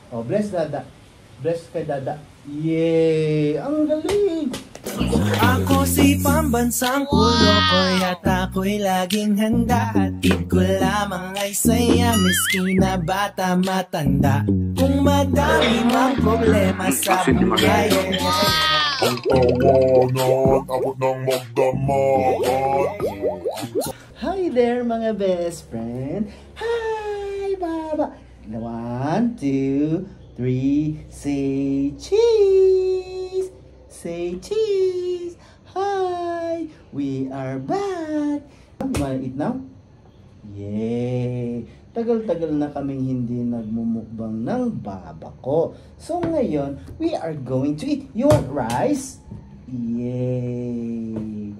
Oh, bless Dada. Bless kay Dada. Yay! Ang galing! Ako si pambansang kulo, kaya't ako'y laging handa. Hatid ko lamang ay saya, miski na bata matanda. Kung madami mang problema sa buhay, ang tawanan, abot ng magdamagan. Hi there mga best friend. Hi Baba. 1, 2, 3, say cheese. Say cheese. Hi, we are back. You wanna eat now? Yay! Tagal-tagal na kaming hindi nagmumukbang ng baba ko. So ngayon, we are going to eat. You want rice? Yay!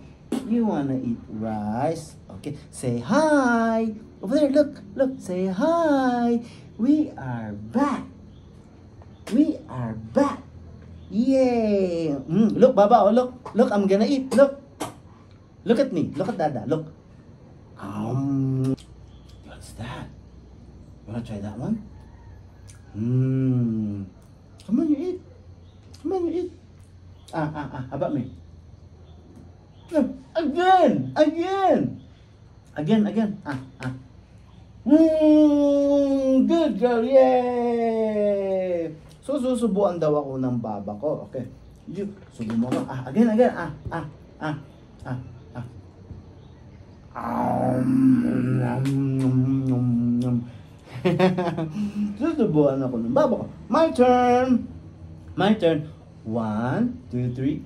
You wanna eat rice? Okay, say hi. Over there, look, say hi. We are back. We are back. Yay! Look, Baba, oh, look, I'm gonna eat. Look at me. Look at Dada. Look. What's that? You wanna try that one? Come on, you eat. Come on, you eat. How about me? Again. Good girl, yay! So, susubuan daw ako ng baba ko. Okay. Subo mo ako. Again. Susubuan ako ng baba ko. My turn. 1, 2, 3.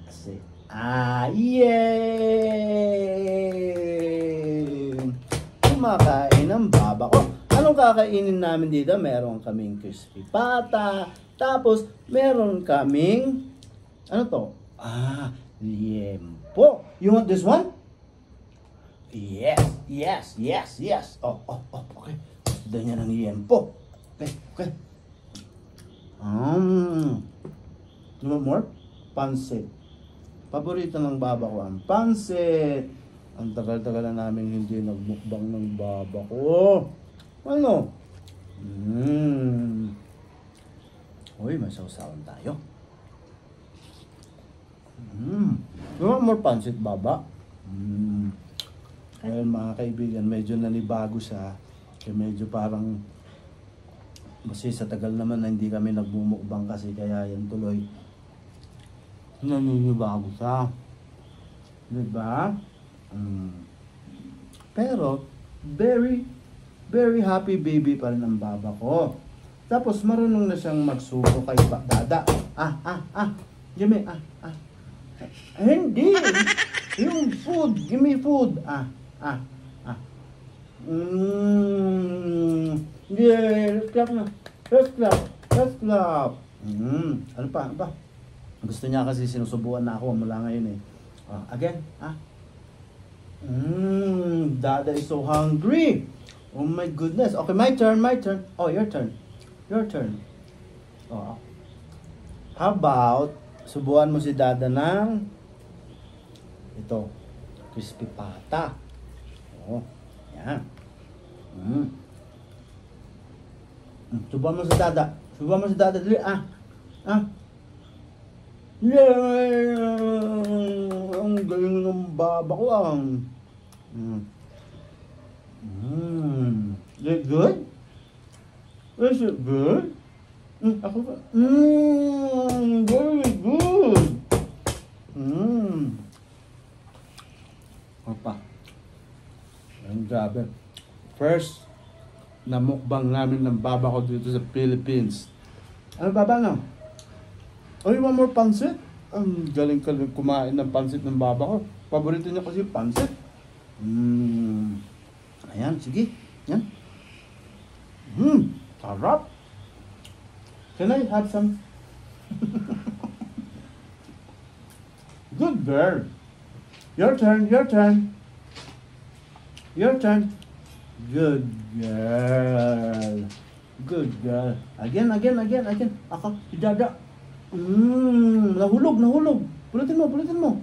Say, yay! Kumakain ang baba ko. Anong kakainin namin dito? Meron kaming crispy pata. Tapos, meron kaming, ano to? Liempo. You want this one? Yes. Oh, okay. Gusto niya ng liempo. Okay. You want more? Pansit. Paborito ng baba ko ang pansit. Ang tagal-tagal na namin hindi nagmukbang ng baba ko. Ano? Uy, may sausawan tayo. You want more pansit, Baba? Well, mga kaibigan, medyo nanibago siya. Kaya medyo parang kasi sa tagal naman na hindi kami nagmumukbang kasi kaya yan tuloy naninibago siya. Diba? Pero, very happy baby pa rin ang baba ko. Tapos marunong na siyang magsuko kay Dada. Gimme, Hindi. Yung food, gimme food. Yeah, let's clap na. Let's clap. Ano pa? Gusto niya kasi sinusubuan na ako mula ngayon eh. Again, Dada is so hungry. Oh my goodness. Okay, my turn. Oh, your turn. Oh. How about, subuan mo si Dada ng ito, crispy pata. Oh, yan. Subuan mo si Dada. Dali. Yeah! Ang galing ng baba ko Is it good? Is it good? Ako ba? Very good. Opa. Ang grabe. First na mukbang namin ng baba ko dito sa Philippines. Ano baba na? Oh, you want more pansit? Ang galing kumain ng pansit ng baba ko. Paborito niya kasi pansit. Ayan, sige. Yan. Sarap. Can I have some? Good girl. Your turn. Good girl. Again. Ako, si Dada. Nahulog. Pulutin mo.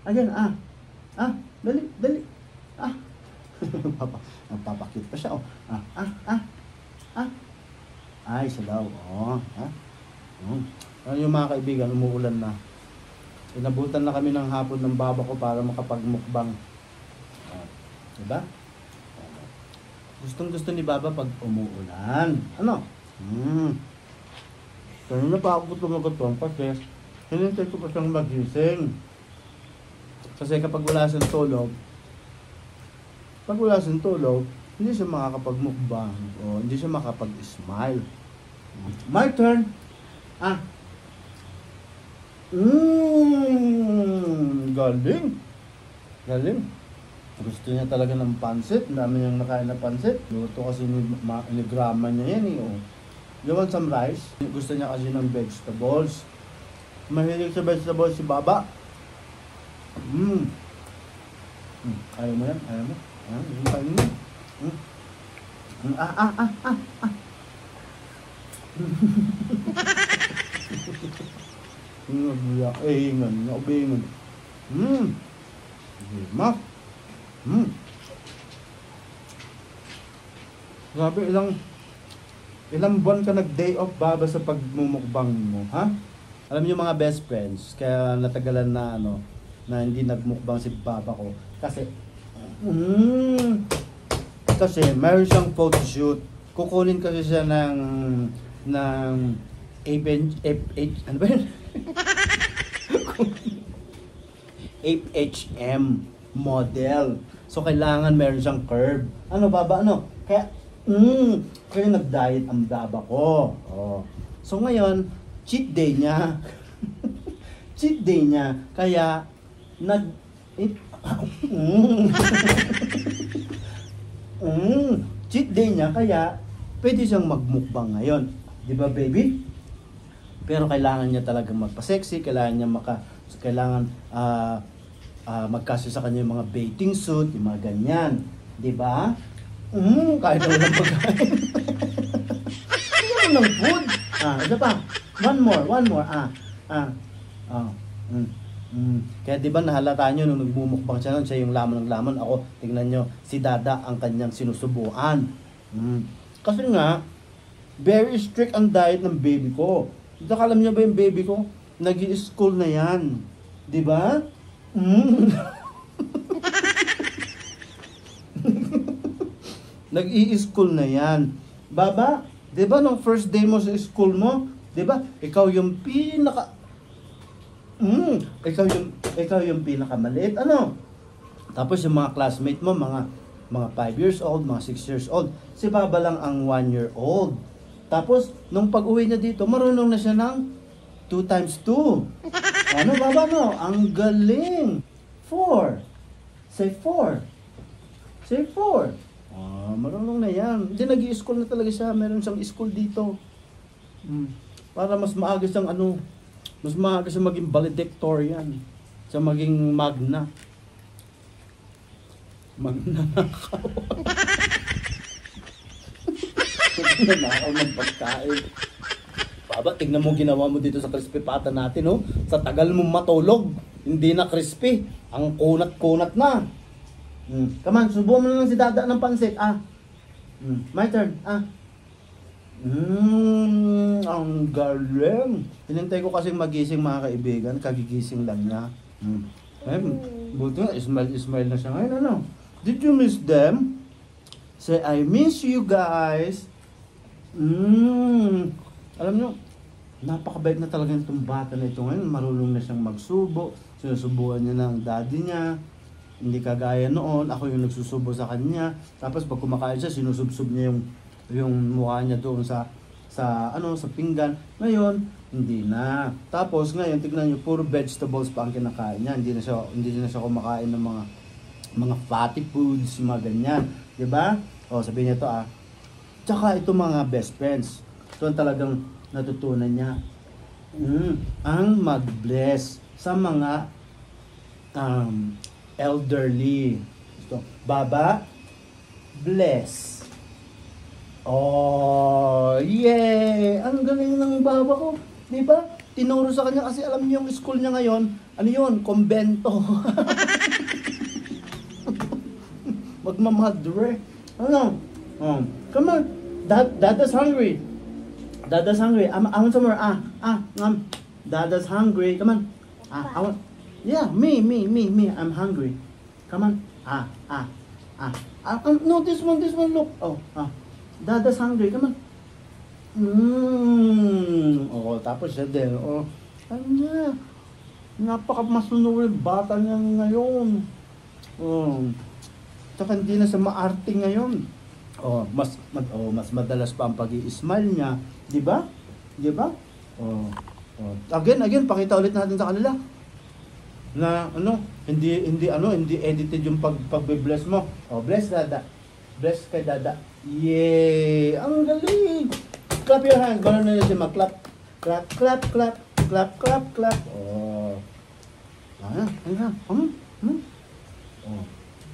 Again, dali. Nagpapakit pa siya. Oh. Ay, siya daw. Oh. Ano yung mga kaibigan, umuulan na. Inabutan na kami ng hapon ng baba ko para makapagmukbang. Diba? Gustong gusto ni Baba pag umuulan. Ano? Kanina pa ako tumagot kasi hinintay ko pa siyang magising. Kasi kapag wala siyang tulog, hindi siya makakapagmukbang o hindi siya makapag-smile. My turn. Galing. Gusto niya talaga ng pansit. Ang dami niyang nakain na pansit. Luto kasi ni grandma niya yan eh. Oh. You want some rice? Gusto niya kasi ng vegetables. Mahilig sa vegetables si Baba. Ayaw mo yan? Ayaw mo? Yung kain mo? Ingan. Grabe, ilang buwan ka nag-day off, Baba, sa pagmumukbang mo, ha? Alam niyo mga best friends, kaya natagalan na na hindi nagmukbang si Baba ko kasi mayroon siyang photoshoot. Kukunin kasi siya ng ano ba yun? FHM model. So kailangan meron siyang curve. Ano Baba, Kaya nag-diet ang Baba ko. Oh. So ngayon, cheat day niya. Kaya cheat day niya, kaya pwede siyang magmukbang ngayon. Di ba, baby? Pero kailangan niya talagang magpa-sexy, kailangan magkasya sa kanya yung mga bathing suit, yung mga ganyan. Di ba? Kahit na walang pagkain. Ano ng food? Isa pa. One more. Kaya di ba nahalata nyo nung nagmumukbang siya nun, siya yung laman ng laman. Ako, tingnan nyo, si Dada ang kanyang sinusubuan. Kasi nga, very strict ang diet ng baby ko. Alam niyo ba yung baby ko? Nag-i-school na yan. Di ba? Nag-i-school na yan. Baba, di ba nung first day mo sa school mo, di ba? Ikaw yung pinakamaliit. Ano? Tapos yung mga classmate mo, mga 5 years old, mga 6 years old. Si Baba lang ang 1 year old. Tapos, nung pag-uwi niya dito, marunong na siya ng 2 times 2. Ano, Baba, no? Ang galing. 4. Say 4. Say 4. Marunong na yan. Hindi, nag-i-school na talaga siya. Meron siyang school dito. Para mas maaga siyang mas maaga siya maging valedictorian. Siya maging magna. Magnanakaw. Magnanakaw ng pagkain. Baba, tignan mo ginawa mo dito sa crispy pata natin, no? Sa tagal mong matulog, hindi na crispy. Ang kunat-kunat na. Come on, subuhan mo na lang si Dada ng pansit. My turn. Ang galing. Hinintay ko kasing magising, mga kaibigan. Kagigising lang niya. Buti nga, smile na siya ngayon. Ano? Did you miss them? Say, I miss you guys. Alam nyo, napakabait na talaga itong bata na ito ngayon. Marunong na siyang magsubo. Sinusubuan niya ng daddy niya. Hindi kagaya noon, ako yung nagsusubo sa kanya. Tapos pag kumakain siya, sinusubsob niya yung mukha niya doon sa pinggan. Ngayon, hindi na. Tapos ngayon, tignan niyo, puro vegetables pa ang kinakain niya. Hindi na siya kumakain ng mga fatty foods, mga ganyan. 'Di ba? O, sabihin niya to Tsaka ito mga best friends. Ito talagang natutunan niya. Ang mag-bless sa mga elderly. Ito, Baba, bless. Oh, yay! Ang galing ng Baba ko. Di ba? Tinuro sa kanya kasi alam niyo yung school niya ngayon, ano yun? Kumbento. Magmamadre. Ano? Come on. Dada's hungry. Dada's hungry. I want some more. Dada's hungry. Come on. I want. Yeah, me. I'm hungry. Come on. No, this one. Look. Dada's hungry. Come on. Tapos siya din. Ano niya? Napaka-masunurin bata niya ngayon. Tsaka hindi na sa maarte ngayon. Mas madalas pa ang pag-i-smile niya, 'di ba? 'Di ba? Again, pakita ulit natin sa kanila. Na hindi edited yung pagbe-bless mo. Bless Dada. Bless kay Dada. Yay! Ang galing. Clap your hands. Gano'n na si mag-clap. Clap.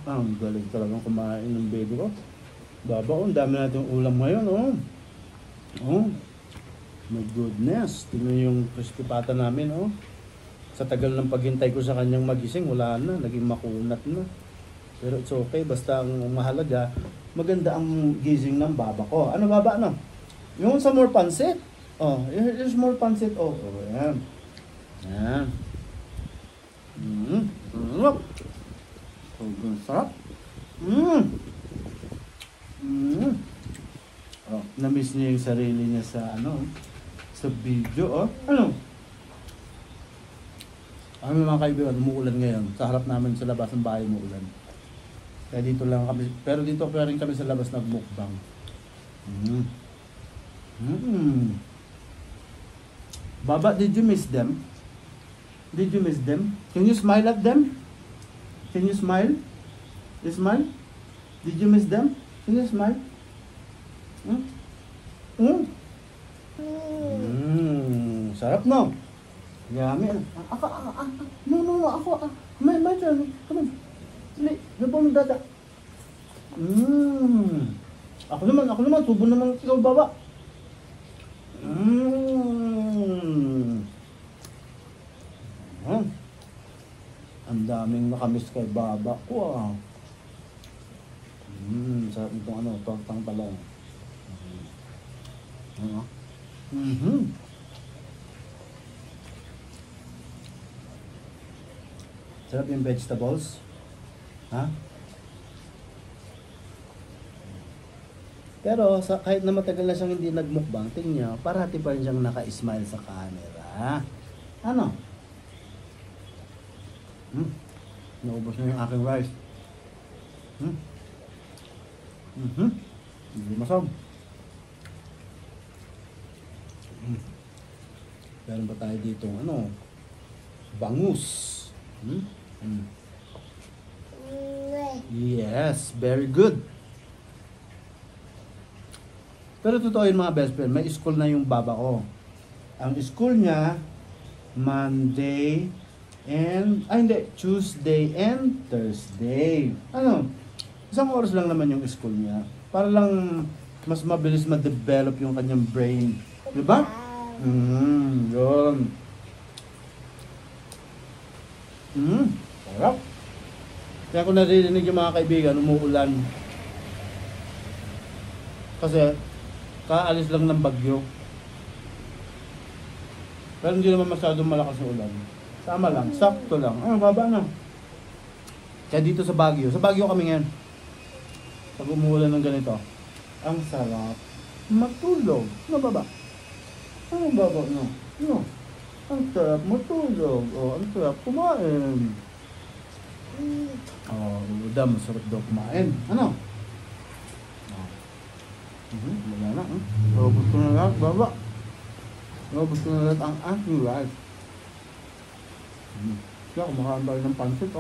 Ang galing talagang kumain ng baby ko. Baba, ang dami natin ulam ngayon, My goodness. Tingnan yung crispy pata namin, Sa tagal ng paghintay ko sa kanyang magising, wala na. Naging makunat na. Pero it's okay. Basta ang mahalaga, maganda ang gising ng baba ko. Ano baba, Yung sa more pansit. Here's more pansit. Ayan. Ayan. Sarap. Na-miss niya yung sarili niya sa sa video. Ano mga kaibigan, umuulan ngayon. Sa harap namin sa labas ng bahay umuulan. Kaya dito lang kami, pero dito pa rin kami sa labas nagmukbang. Baba, did you miss them? Did you miss them? Can you smile at them? Can you smile? You smile? Did you miss them? Can you smile? Sarap, no? Yummy. No, ako. My turn. Come on. Dali, nabang Dada. Ako naman. Tubo naman ikaw, baba. Ang daming nakamiss kay baba ko, sarap itong tortang talong. Sarap yung vegetables. Pero kahit na matagal na siyang hindi nagmukbang, tingnan niyo, parati pa rin siyang naka-smile sa camera. Naubos na yung aking rice. Hindi masam. Meron pa tayo dito bangus. Yes, very good. Pero totoo yun mga best friend, may school na yung baba ko. Ang school niya, Tuesday and Thursday. Isang oras lang naman yung school niya. Para lang mas mabilis ma-develop yung kanyang brain. Diba? Yun. Sarap. Kaya kung naririnig yung mga kaibigan, umuulan. Kasi, kaalis lang ng bagyo. Pero hindi naman masyadong malakas yung ulan. Tama lang, sakto lang. Baba na. Kaya dito sa Baguio kami ngayon. Pag umuulan ng ganito, ang sarap matulog. Baba. Baba, ang sarap matulog. Ang sarap kumain. Masarap daw kumain. Wala na. Robot ko na lahat, baba. Robot ko na lahat ang aking life. Kaya kumakain tayo ng pansit,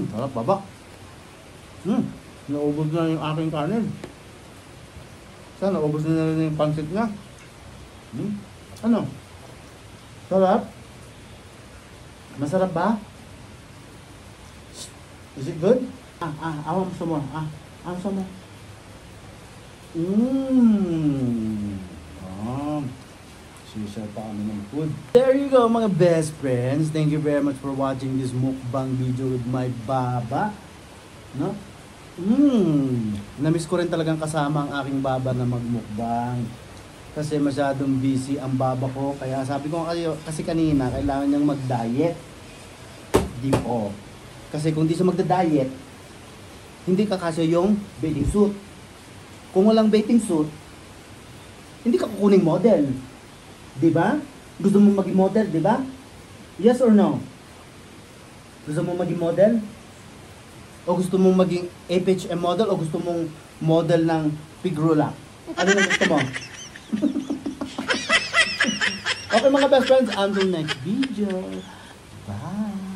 sarap, baba. Naubos na yung aking kanin. Sana naubos na rin yung pansit niya. Sarap? Masarap ba? Is it good? I want some more. I want some more. Share pa kami ng food. There you go mga best friends. Thank you very much for watching this mukbang video with my baba. No? Namiss ko rin talagang kasama ang aking baba na magmukbang. Kasi masyadong busy ang baba ko. Kaya sabi ko kasi kanina, kailangan niyang mag-diet. Di po. Kasi kung di siya magda-diet, hindi kakasya yung bathing suit. Kung walang bathing suit, hindi ka kukuning model. Diba? Gusto mo maging model, diba? Yes or no? Gusto mo maging model? O gusto mong maging FHM model? O gusto mong model ng Pigrula? Ano na gusto mo? Okay mga best friends, until next video. Bye!